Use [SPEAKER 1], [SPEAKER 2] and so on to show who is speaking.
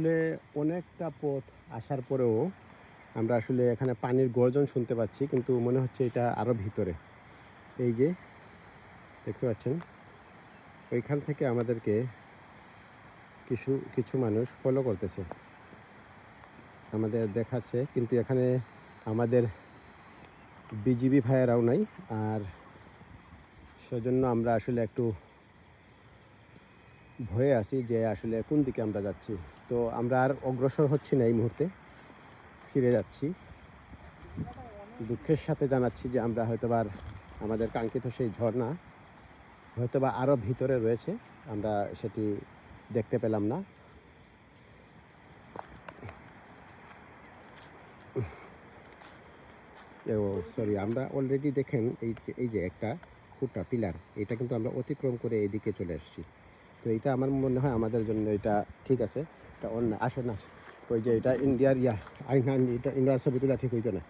[SPEAKER 1] আসলে অনেকটা পথ আসার পরেও আমরা আসলে এখানে পানির গর্জন শুনতে পাচ্ছি, কিন্তু মনে হচ্ছে এটা আরও ভিতরে। এই যে দেখতে পাচ্ছেন, ওইখান থেকে আমাদেরকে কিছু কিছু মানুষ ফলো করতেছে, আমাদের দেখাচ্ছে। কিন্তু এখানে আমাদের বিজিবি ভাইয়েরাও নাই, আর সেজন্য আমরা আসলে একটু ভয়ে আছি যে আসলে কোন দিকে আমরা যাচ্ছি। তো আমরা আর অগ্রসর হচ্ছি না, এই মুহূর্তে ফিরে যাচ্ছি। দুঃখের সাথে জানাচ্ছি যে আমরা হয়তোবা আমাদের কাঙ্ক্ষিত সেই ঝর্ণা হয়তোবা আরও ভিতরে রয়েছে, আমরা সেটি দেখতে পেলাম না। ও সরি, আমরা অলরেডি দেখেন এই যে একটা খুঁটা পিলার, এটা কিন্তু আমরা অতিক্রম করে এদিকে চলে এসেছি। তো এটা আমার মনে হয় আমাদের জন্য এটা ঠিক আছে। এটা অন্য আসে না, ওই যে এটা ইন্ডিয়ার আইন, এটা ইন্ডিয়ার ছবি তোলা ঠিক হইতো না।